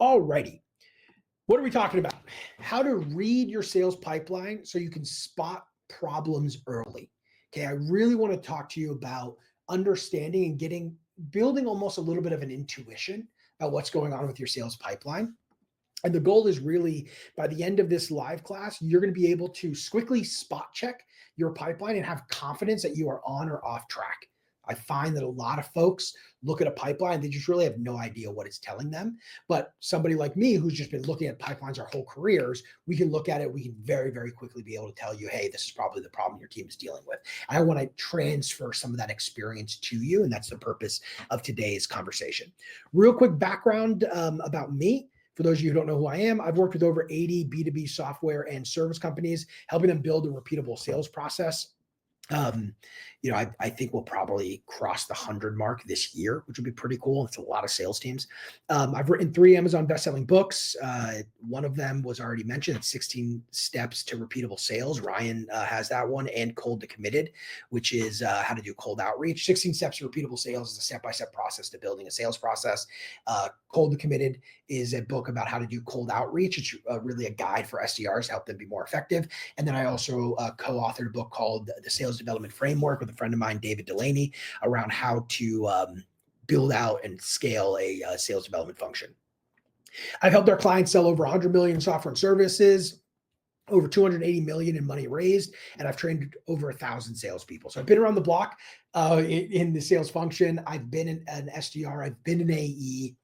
Alrighty. What are we talking about? How to read your sales pipeline so you can spot problems early. Okay, I really want to talk to you about understanding and building almost a little bit of an intuition about what's going on with your sales pipeline. And the goal is really by the end of this live class, you're going to be able to quickly spot check your pipeline and have confidence that you are on or off track. I find that a lot of folks look at a pipeline, they just really have no idea what it's telling them. But somebody like me, who's just been looking at pipelines our whole careers, we can look at it. We can very, very quickly be able to tell you, hey, this is probably the problem your team is dealing with. And I want to transfer some of that experience to you. And that's the purpose of today's conversation. Real quick background about me. For those of you who don't know who I am, I've worked with over 80 B2B software and service companies, helping them build a repeatable sales process. I think we'll probably cross the 100 mark this year, which would be pretty cool. It's a lot of sales teams. I've written 3 Amazon best-selling books. One of them was already mentioned. It's 16 Steps to Repeatable Sales. Ryan has that one, and Cold to Committed, which is how to do cold outreach. 16 Steps to Repeatable Sales is a step-by-step process to building a sales process. Cold to Committed is a book about how to do cold outreach. It's really a guide for SDRs to help them be more effective. And then I also co-authored a book called The Sales Development Framework with a friend of mine, David Delaney, around how to build out and scale a sales development function. I've helped our clients sell over 100 million in software and services, over 280 million in money raised, and I've trained over 1,000 salespeople. So I've been around the block in the sales function. I've been an SDR. I've been an AE.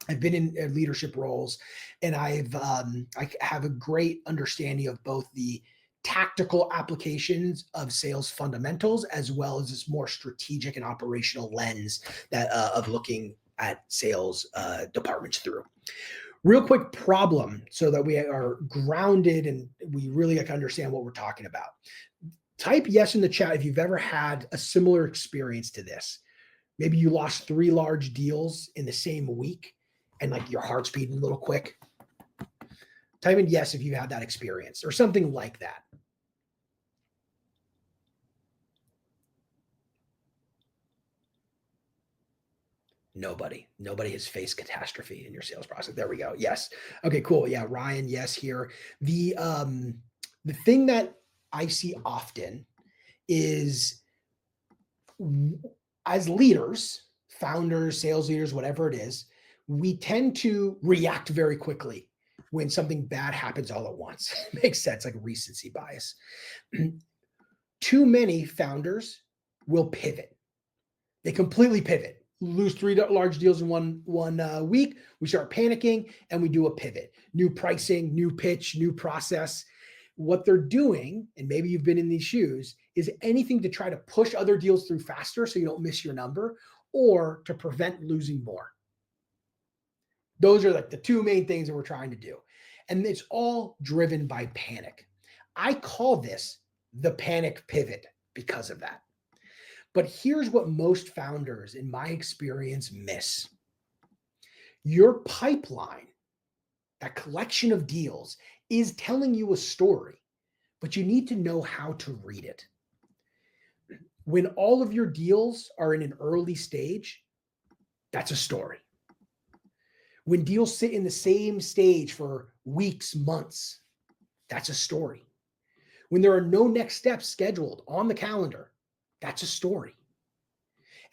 I've been in leadership roles, and I have a great understanding of both the tactical applications of sales fundamentals, as well as this more strategic and operational lens that of looking at sales departments through. Real quick problem so that we are grounded and we really understand what we're talking about. Type yes in the chat if you've ever had a similar experience to this. Maybe you lost 3 large deals in the same week and like your heart's beating a little quick. Type in yes if you had that experience or something like that. Nobody has faced catastrophe in your sales process. There we go. Yes. Okay, cool. Yeah, Ryan, yes here. The thing that I see often is as leaders, founders, sales leaders, whatever it is, we tend to react very quickly when something bad happens all at once. Makes sense, like recency bias. Too many founders will pivot. They completely pivot. Lose 3 large deals in one week. We start panicking and we do a pivot. New pricing, new pitch, new process. What they're doing, and maybe you've been in these shoes, is anything to try to push other deals through faster so you don't miss your number, or to prevent losing more. Those are like the 2 main things that we're trying to do. And it's all driven by panic. I call this the panic pivot because of that. But here's what most founders, in my experience, miss. Your pipeline, that collection of deals, is telling you a story, but you need to know how to read it. When all of your deals are in an early stage, that's a story. When deals sit in the same stage for weeks, months, that's a story. When there are no next steps scheduled on the calendar, that's a story.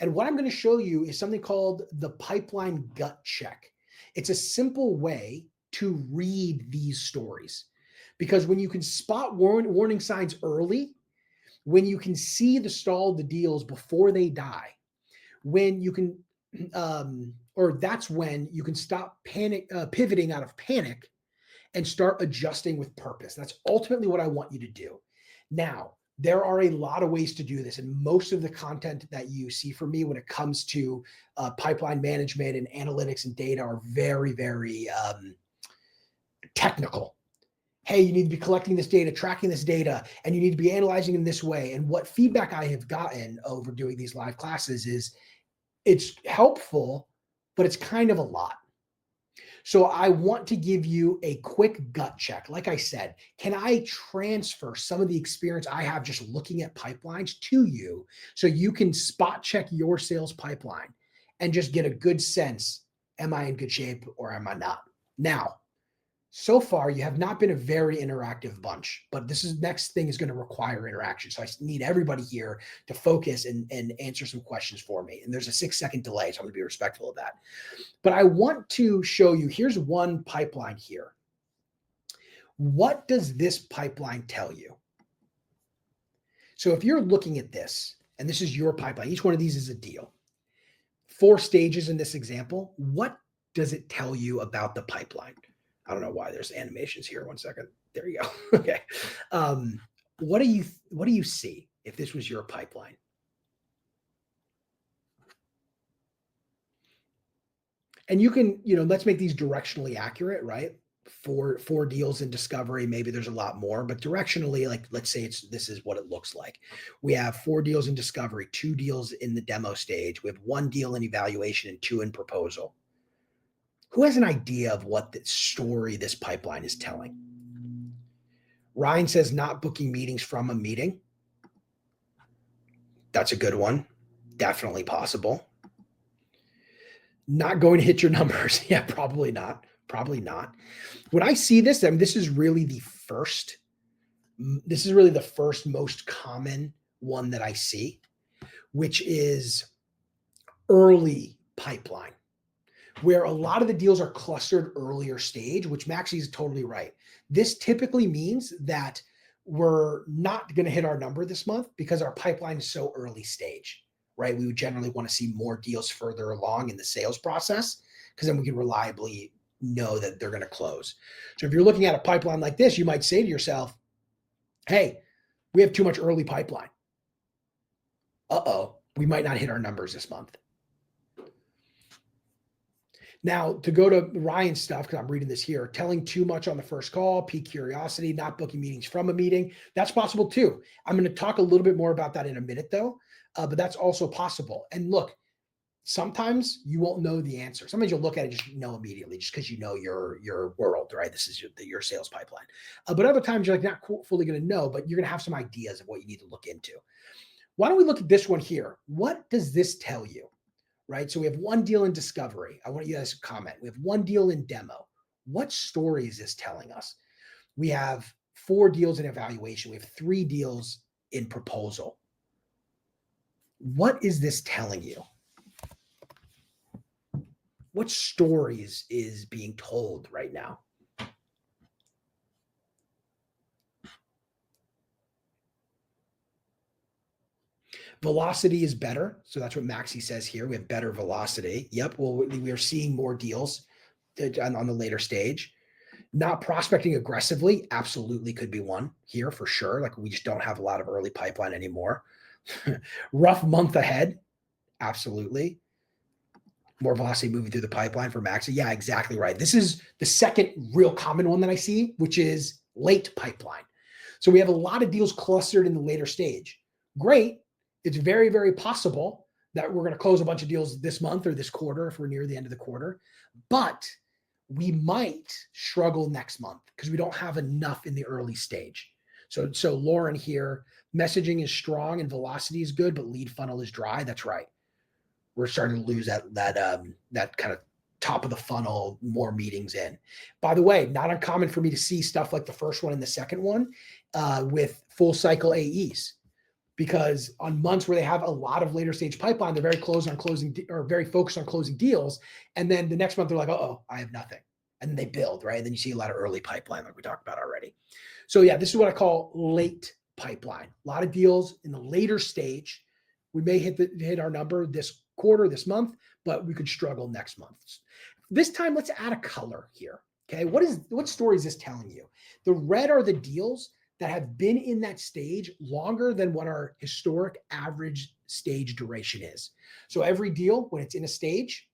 And what I'm going to show you is something called the pipeline gut check. It's a simple way to read these stories, because when you can spot warning signs early, when you can see the stalled deals before they die, when you can, that's when you can stop pivoting out of panic and start adjusting with purpose. That's ultimately what I want you to do. Now, there are a lot of ways to do this, and most of the content that you see from me when it comes to pipeline management and analytics and data are very, very technical. Hey, you need to be collecting this data, tracking this data, and you need to be analyzing in this way. And what feedback I have gotten over doing these live classes is it's helpful, but it's kind of a lot. So I want to give you a quick gut check. Like I said, can I transfer some of the experience I have just looking at pipelines to you so you can spot check your sales pipeline and just get a good sense, am I in good shape or am I not? Now, so far, you have not been a very interactive bunch, but this is next thing is going to require interaction. So I need everybody here to focus and answer some questions for me. And there's a 6-second delay, so I'm going to be respectful of that. But I want to show you, here's one pipeline here. What does this pipeline tell you? So if you're looking at this, and this is your pipeline, each one of these is a deal. 4 stages in this example. What does it tell you about the pipeline? I don't know why there's animations here. 1 second. There you go. Okay. What do you see if this was your pipeline? And you can, let's make these directionally accurate, right? Four deals in discovery. Maybe there's a lot more, but directionally, like let's say this is what it looks like. We have 4 deals in discovery, 2 deals in the demo stage. We have 1 deal in evaluation and 2 in proposal. Who has an idea of what the story this pipeline is telling? Ryan says not booking meetings from a meeting. That's a good one. Definitely possible. Not going to hit your numbers. Yeah, probably not. Probably not. When I see this, this is really the first most common one that I see, which is early pipeline, where a lot of the deals are clustered earlier stage, which Maxie is totally right. This typically means that we're not going to hit our number this month because our pipeline is so early stage, right? We would generally want to see more deals further along in the sales process because then we can reliably know that they're going to close. So if you're looking at a pipeline like this, you might say to yourself, hey, we have too much early pipeline. Uh-oh, we might not hit our numbers this month. Now, to go to Ryan's stuff, because I'm reading this here, telling too much on the first call, pique curiosity, not booking meetings from a meeting. That's possible too. I'm going to talk a little bit more about that in a minute though, but that's also possible. And look, sometimes you won't know the answer. Sometimes you'll look at it, just know immediately just because you know your world, right? This is your sales pipeline. But other times you're like not fully going to know, but you're going to have some ideas of what you need to look into. Why don't we look at this one here? What does this tell you? Right? So we have 1 deal in discovery. I want you guys to comment. We have 1 deal in demo. What story is this telling us? We have 4 deals in evaluation. We have 3 deals in proposal. What is this telling you? What stories is being told right now? Velocity is better. So that's what Maxie says here. We have better velocity. Yep. Well, we are seeing more deals on the later stage. Not prospecting aggressively absolutely could be one here for sure. Like we just don't have a lot of early pipeline anymore. Rough month ahead. Absolutely. More velocity moving through the pipeline for Maxie. Yeah, exactly right. This is the second real common one that I see, which is late pipeline. So we have a lot of deals clustered in the later stage. Great. It's very, very possible that we're going to close a bunch of deals this month or this quarter if we're near the end of the quarter, but we might struggle next month because we don't have enough in the early stage. So Lauren here, messaging is strong and velocity is good, but lead funnel is dry. That's right. We're starting to lose that kind of top of the funnel, more meetings in. By the way, not uncommon for me to see stuff like the first one and the second one with full cycle AEs. Because on months where they have a lot of later stage pipeline, they're very close on closing or very focused on closing deals. And then the next month they're like, oh, I have nothing. And then they build, right? And then you see a lot of early pipeline like we talked about already. So yeah, this is what I call late pipeline. A lot of deals in the later stage. We may hit our number this quarter, this month, but we could struggle next month. This time, let's add a color here. Okay. What story is this telling you? The red are the deals that have been in that stage longer than what our historic average stage duration is. So every deal, when it's in a stage,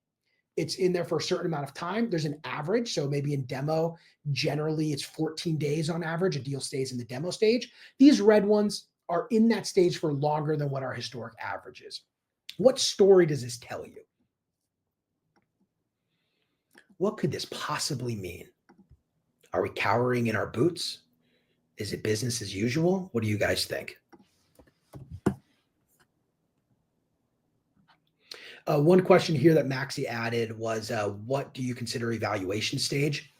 it's in there for a certain amount of time. There's an average. So maybe in demo, generally it's 14 days on average. A deal stays in the demo stage. These red ones are in that stage for longer than what our historic average is. What story does this tell you? What could this possibly mean? Are we cowering in our boots? Is it business as usual? What do you guys think? One question here that Maxie added was, what do you consider evaluation stage?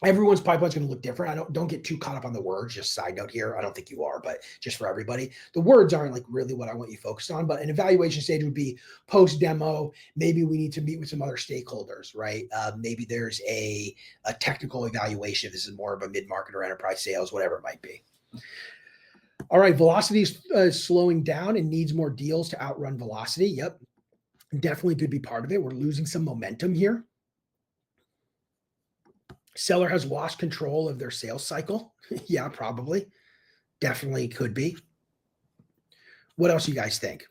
Everyone's pipeline is going to look different. Don't get too caught up on the words. Just side note here, I don't think you are, but just for everybody, the words aren't like really what I want you focused on. But an evaluation stage would be post demo. Maybe we need to meet with some other stakeholders, right? Maybe there's a technical evaluation. If this is more of a mid market or enterprise sales, whatever it might be. All right, velocity is slowing down and needs more deals to outrun velocity. Yep, definitely could be part of it. We're losing some momentum here. Seller has lost control of their sales cycle. Yeah, probably. Definitely could be. What else you guys think?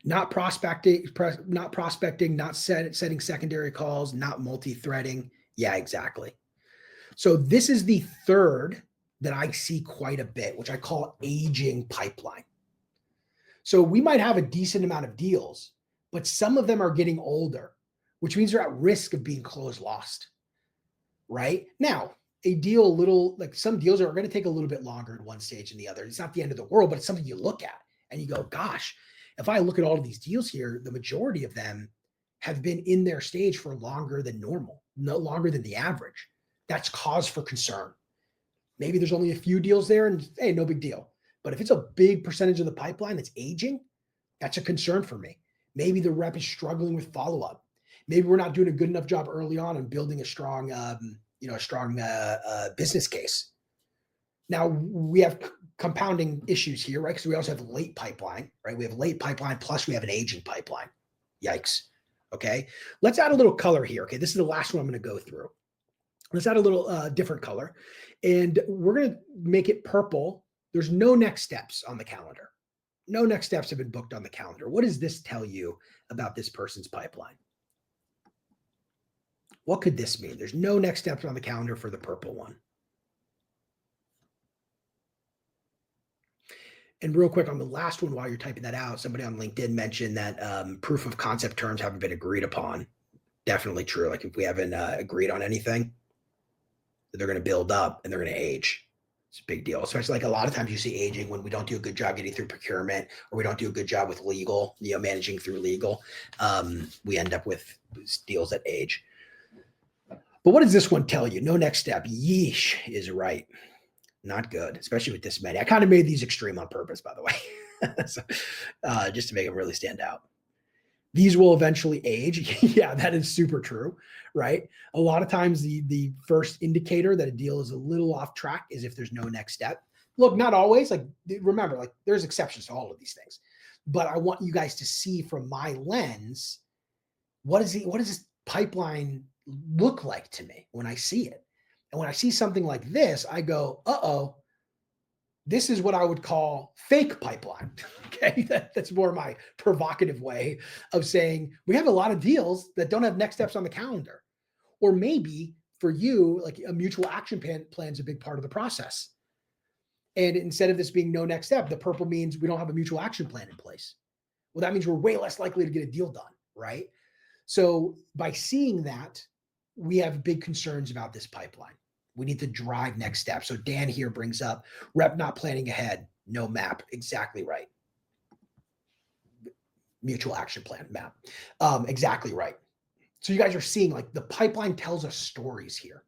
Not prospecting, not setting secondary calls, not multi-threading. Yeah, exactly. So this is the third that I see quite a bit, which I call aging pipeline. So we might have a decent amount of deals, but some of them are getting older, which means they're at risk of being closed lost, right? Now, a deal, like some deals are going to take a little bit longer at one stage than the other. It's not the end of the world, but it's something you look at and you go, gosh, if I look at all of these deals here, the majority of them have been in their stage for longer than normal, no longer than the average. That's cause for concern. Maybe there's only a few deals there and hey, no big deal. But if it's a big percentage of the pipeline that's aging, that's a concern for me. Maybe the rep is struggling with follow-up. Maybe we're not doing a good enough job early on in building a strong, business case. Now we have compounding issues here, right? Because we also have late pipeline, right? We have late pipeline plus we have an aging pipeline. Yikes. Okay. Let's add a little color here. Okay. This is the last one I'm going to go through. Let's add a little different color, and we're going to make it purple. There's no next steps on the calendar. No next steps have been booked on the calendar. What does this tell you about this person's pipeline? What could this mean? There's no next steps on the calendar for the purple one. And real quick on the last one, while you're typing that out, somebody on LinkedIn mentioned that proof of concept terms haven't been agreed upon. Definitely true. Like if we haven't agreed on anything, they're going to build up and they're going to age. It's a big deal, especially like a lot of times you see aging when we don't do a good job getting through procurement or we don't do a good job with legal, managing through legal. We end up with deals that age. But what does this one tell you? No next step. Yeesh is right. Not good, especially with this many. I kind of made these extreme on purpose, by the way, so, just to make them really stand out. These will eventually age. Yeah, that is super true, right? A lot of times the first indicator that a deal is a little off track is if there's no next step. Look, not always. Like remember, like there's exceptions to all of these things. But I want you guys to see from my lens, what does this pipeline look like to me when I see it? And when I see something like this, I go, uh-oh, this is what I would call fake pipeline. Okay. That's more my provocative way of saying we have a lot of deals that don't have next steps on the calendar. Or maybe for you, like a mutual action plan is a big part of the process. And instead of this being no next step, the purple means we don't have a mutual action plan in place. Well, that means we're way less likely to get a deal done, right? So by seeing that, we have big concerns about this pipeline. We need to drive next steps. So Dan here brings up rep not planning ahead, no map. Exactly right. Mutual action plan map. Exactly right. So you guys are seeing like the pipeline tells us stories here,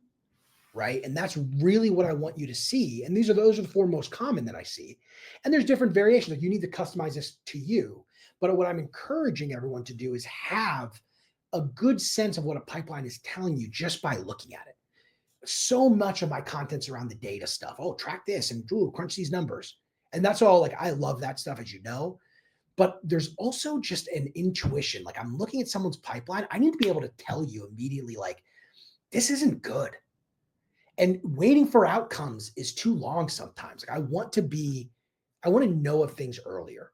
right? And that's really what I want you to see. And those are the four most common that I see. And there's different variations. Like you need to customize this to you. But what I'm encouraging everyone to do is have a good sense of what a pipeline is telling you just by looking at it. So much of my content's around the data stuff. Oh, track this and crunch these numbers. And that's all, like, I love that stuff, as you know. But there's also just an intuition. Like I'm looking at someone's pipeline. I need to be able to tell you immediately, like, this isn't good. And waiting for outcomes is too long sometimes. Like I want to know of things earlier.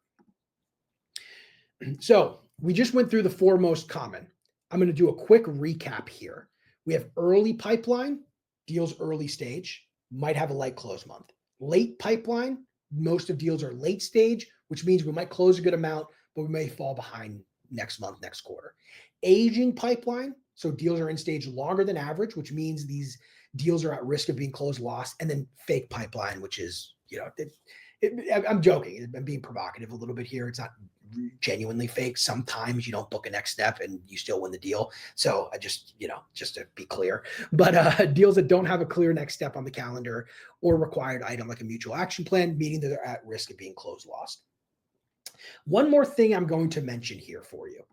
So we just went through the four most common. I'm going to do a quick recap here. We have early pipeline, deals early stage, might have a light close month. Late pipeline, most of deals are late stage, which means we might close a good amount, but we may fall behind next month, next quarter. Aging pipeline, so deals are in stage longer than average, which means these deals are at risk of being closed lost. And then fake pipeline, which is, I'm joking. I'm being provocative a little bit here. It's not genuinely fake. Sometimes you don't book a next step and you still win the deal. So I just, just to be clear, but deals that don't have a clear next step on the calendar or required item like a mutual action plan, meaning that they're at risk of being closed lost. One more thing I'm going to mention here for you.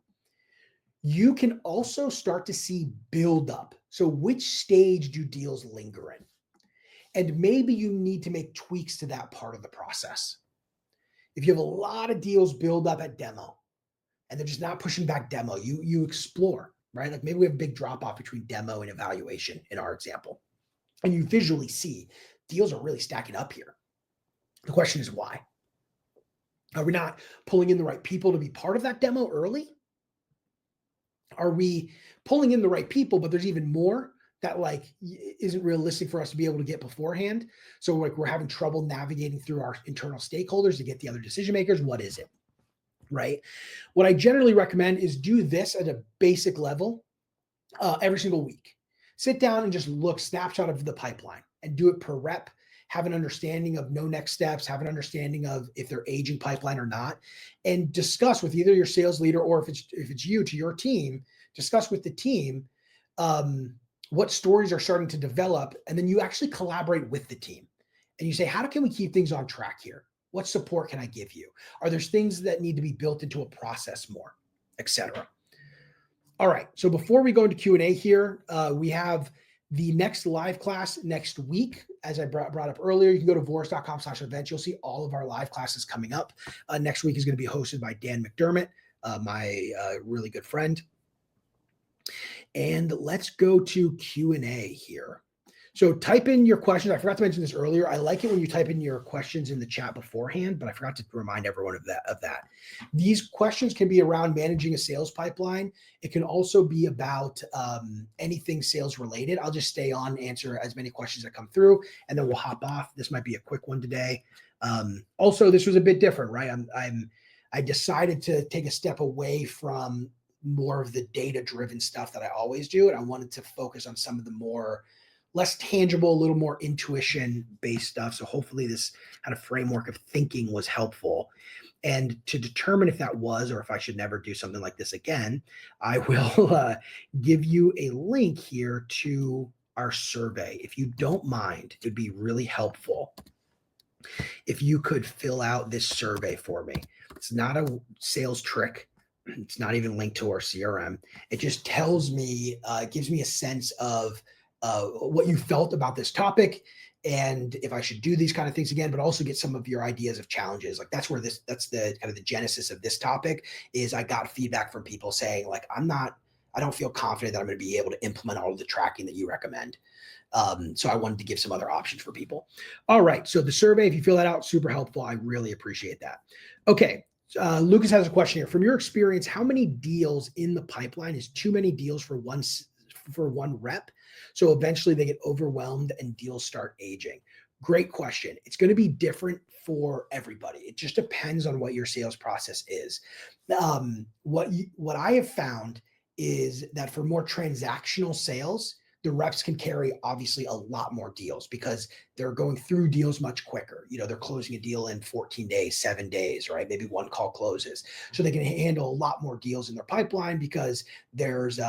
You can also start to see build up. So which stage do deals linger in? And maybe you need to make tweaks to that part of the process. If you have a lot of deals build up at demo and they're just not pushing back demo, you explore, right? Like maybe we have a big drop off between demo and evaluation in our example. And you visually see deals are really stacking up here. The question is why? Are we not pulling in the right people to be part of that demo early? Are we pulling in the right people, but there's even more that like isn't realistic for us to be able to get beforehand? So like we're having trouble navigating through our internal stakeholders to get the other decision makers. What is it? Right? What I generally recommend is do this at a basic level every single week. Sit down and just look snapshot of the pipeline and do it per rep. Have an understanding of no next steps, have an understanding of if they're aging pipeline or not, and discuss with either your sales leader or if it's you to your team, discuss with the team what stories are starting to develop, and then you actually collaborate with the team and you say, how can we keep things on track here? What support can I give you? Are there things that need to be built into a process more, etc.? All right. So before we go into Q&A here, we have the next live class next week. As I brought up earlier, you can go to Voris.com/events. You'll see all of our live classes coming up. Next week is going to be hosted by Dan McDermott, my really good friend. And let's go to Q&A here. So type in your questions. I forgot to mention this earlier. I like it when you type in your questions in the chat beforehand, but I forgot to remind everyone of that. These questions can be around managing a sales pipeline. It can also be about anything sales related. I'll just stay on, answer as many questions that come through, and then we'll hop off. This might be a quick one today. Also, this was a bit different, right? I decided to take a step away from more of the data-driven stuff that I always do, and I wanted to focus on some of the more less tangible, a little more intuition-based stuff. So hopefully this kind of framework of thinking was helpful. And to determine if that was, or if I should never do something like this again, I will give you a link here to our survey. If you don't mind, it'd be really helpful if you could fill out this survey for me. It's not a sales trick. It's not even linked to our CRM. It just tells me, gives me a sense of what you felt about this topic and if I should do these kind of things again, but also get some of your ideas of challenges. Like that's the kind of the genesis of this topic is I got feedback from people saying like, I don't feel confident that I'm going to be able to implement all of the tracking that you recommend. So I wanted to give some other options for people. All right. So the survey, if you fill that out, super helpful. I really appreciate that. Okay. Lucas has a question here. From your experience, how many deals in the pipeline is too many deals for one rep? So eventually they get overwhelmed and deals start aging. Great question. It's going to be different for everybody. It just depends on what your sales process is. What I have found is that for more transactional sales, the reps can carry obviously a lot more deals because they're going through deals much quicker. They're closing a deal in 14 days, 7 days, right? Maybe one call closes. So they can handle a lot more deals in their pipeline because there's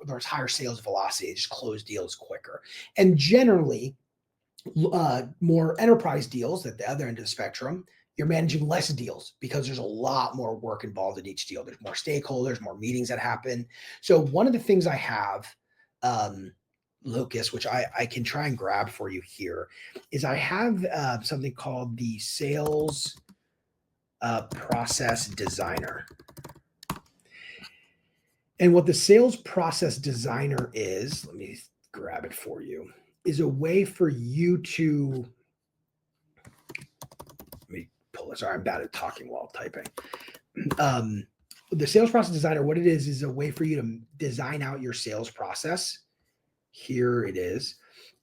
there's higher sales velocity. They just close deals quicker. And generally, more enterprise deals at the other end of the spectrum, you're managing less deals because there's a lot more work involved in each deal. There's more stakeholders, more meetings that happen. So one of the things I have, Lucas, which I can try and grab for you here, is I have something called the Sales Process Designer. And what the Sales Process Designer is, let me grab it for you, is a way for you to, let me pull this. Sorry, I'm bad at talking while typing. The Sales Process Designer, what it is a way for you to design out your sales process. Here it is.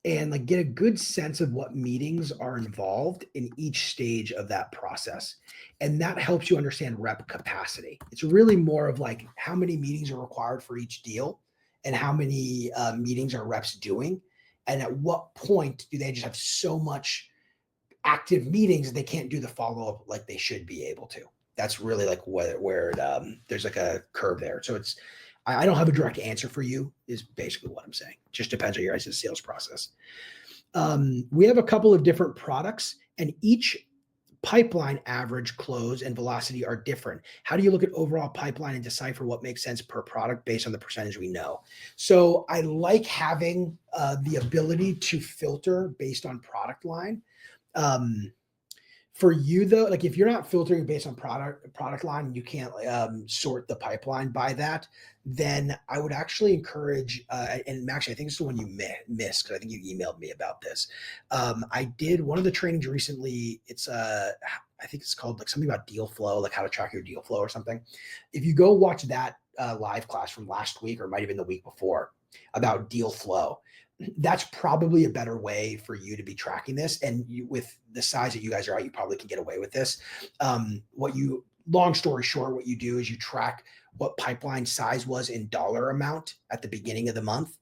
And like get a good sense of what meetings are involved in each stage of that process. And that helps you understand rep capacity. It's really more of like how many meetings are required for each deal and how many meetings are reps doing. And at what point do they just have so much active meetings that they can't do the follow-up like they should be able to. That's really like where it, there's like a curve there. So it's, I don't have a direct answer for you is basically what I'm saying. Just depends on your guys' sales process. We have a couple of different products, and each pipeline average, close, and velocity are different. How do you look at overall pipeline and decipher what makes sense per product based on the percentage we know? So I like having the ability to filter based on product line. For you though, like if you're not filtering based on product line, you can't sort the pipeline by that. Then I would actually encourage, and actually I think it's the one you missed because I think you emailed me about this. I did one of the trainings recently. It's I think it's called like something about deal flow, like how to track your deal flow or something. If you go watch that live class from last week or might have been the week before about deal flow, that's probably a better way for you to be tracking this. And you, with the size that you guys are at, you probably can get away with this. Long story short, what you do is you track what pipeline size was in dollar amount at the beginning of the month,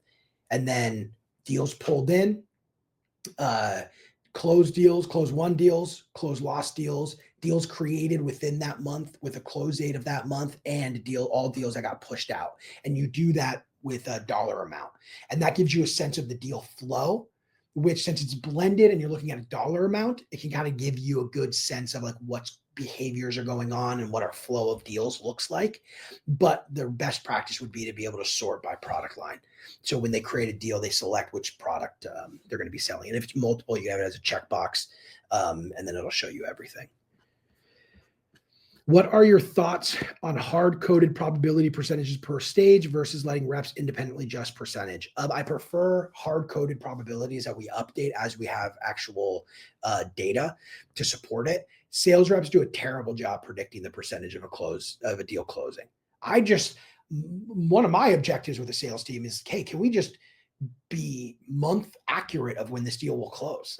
and then deals pulled in, closed deals, close won deals, close lost deals, deals created within that month with a close date of that month, and all deals that got pushed out. And you do that with a dollar amount. And that gives you a sense of the deal flow, which since it's blended and you're looking at a dollar amount, it can kind of give you a good sense of like what behaviors are going on and what our flow of deals looks like. But the best practice would be to be able to sort by product line. So when they create a deal, they select which product they're going to be selling. And if it's multiple, you have it as a checkbox, and then it'll show you everything. What are your thoughts on hard-coded probability percentages per stage versus letting reps independently adjust percentage? I prefer hard-coded probabilities that we update as we have actual data to support it. Sales reps do a terrible job predicting the percentage of a deal closing. One of my objectives with the sales team is, hey, can we just be month accurate of when this deal will close?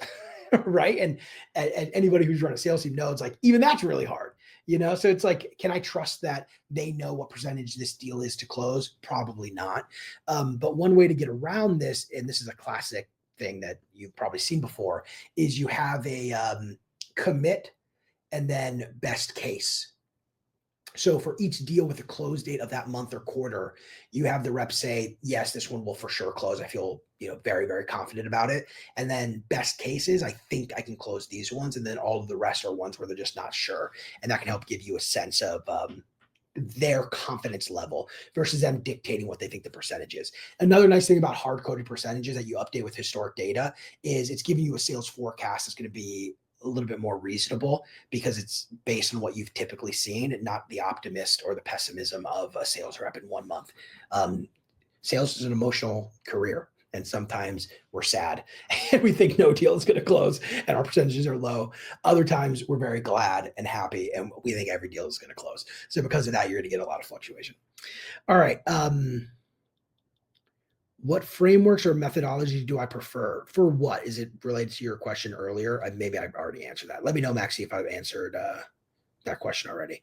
Right. And anybody who's run a sales team knows like even that's really hard, so it's like, can I trust that they know what percentage this deal is to close? Probably not. But one way to get around this, and this is a classic thing that you've probably seen before, is you have a commit and then best case. So for each deal with a close date of that month or quarter, you have the rep say, yes, this one will for sure close. I feel, very, very confident about it. And then best cases, I think I can close these ones. And then all of the rest are ones where they're just not sure. And that can help give you a sense of their confidence level versus them dictating what they think the percentage is. Another nice thing about hard-coded percentages that you update with historic data is it's giving you a sales forecast that's going to be a little bit more reasonable because it's based on what you've typically seen and not the optimist or the pessimism of a sales rep in 1 month. Sales is an emotional career, and sometimes we're sad and we think no deal is going to close and our percentages are low. Other times we're very glad and happy and we think every deal is going to close. So because of that, you're going to get a lot of fluctuation. All right. What frameworks or methodologies do I prefer? For what? Is it related to your question earlier? Maybe I've already answered that. Let me know, Maxie, if I've answered that question already.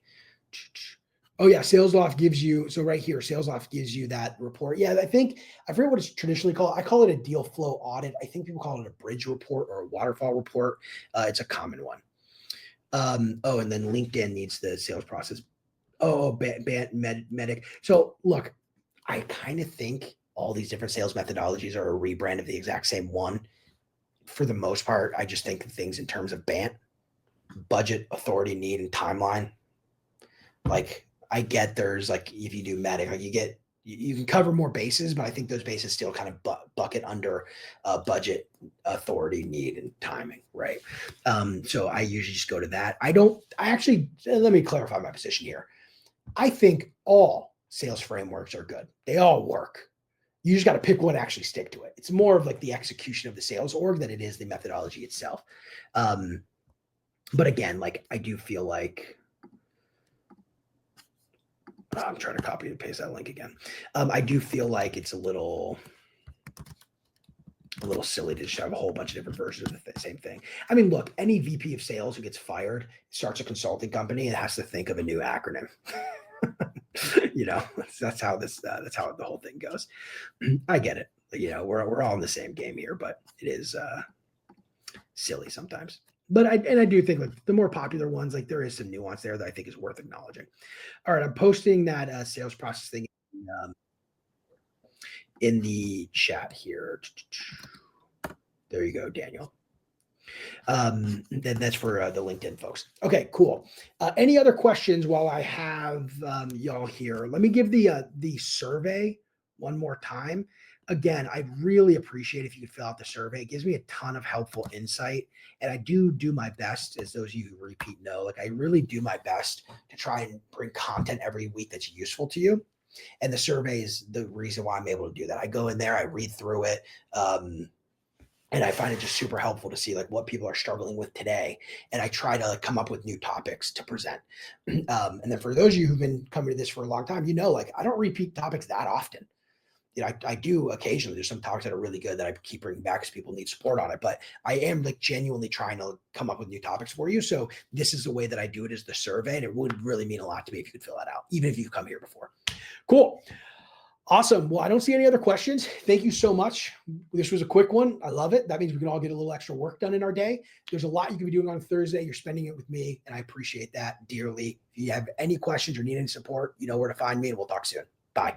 Oh yeah, SalesLoft gives you, so right here, SalesLoft gives you that report. Yeah, I forget what it's traditionally called. I call it a deal flow audit. I think people call it a bridge report or a waterfall report. It's a common one. And then LinkedIn needs the sales process. Medic. So look, I kind of think all these different sales methodologies are a rebrand of the exact same one. For the most part, I just think of things in terms of BANT, budget, authority, need, and timeline. Like I get there's like, if you do medic, like you can cover more bases, but I think those bases still kind of bucket under budget, authority, need, and timing, right? So I usually just go to that. Let me clarify my position here. I think all sales frameworks are good. They all work. You just got to pick one and actually stick to it. It's more of like the execution of the sales org than it is the methodology itself. But again, like I do feel like I'm trying to copy and paste that link again. I do feel like it's a little silly to just have a whole bunch of different versions of the same thing. I mean, look, any VP of sales who gets fired starts a consulting company and has to think of a new acronym. That's how the whole thing goes. I get it. We're all in the same game here, but it is silly sometimes. But I do think like the more popular ones, like there is some nuance there that I think is worth acknowledging. All right, I'm posting that sales process thing in the chat here. There you go, Daniel. Then that's for the LinkedIn folks. Okay, cool. Any other questions while I have y'all here? Let me give the survey one more time. Again, I'd really appreciate if you could fill out the survey. It gives me a ton of helpful insight. And I do my best, as those of you who repeat know, like I really do my best to try and bring content every week that's useful to you. And the survey is the reason why I'm able to do that. I go in there, I read through it. And I find it just super helpful to see like what people are struggling with today. And I try to like come up with new topics to present. And then for those of you who've been coming to this for a long time, like I don't repeat topics that often. I do occasionally. There's some topics that are really good that I keep bringing back because people need support on it. But I am like genuinely trying to come up with new topics for you. So this is the way that I do it, is the survey. And it would really mean a lot to me if you could fill that out, even if you've come here before. Cool. Awesome. Well, I don't see any other questions. Thank you so much. This was a quick one. I love it. That means we can all get a little extra work done in our day. There's a lot you can be doing on Thursday. You're spending it with me, and I appreciate that dearly. If you have any questions or need any support, you know where to find me, and we'll talk soon. Bye.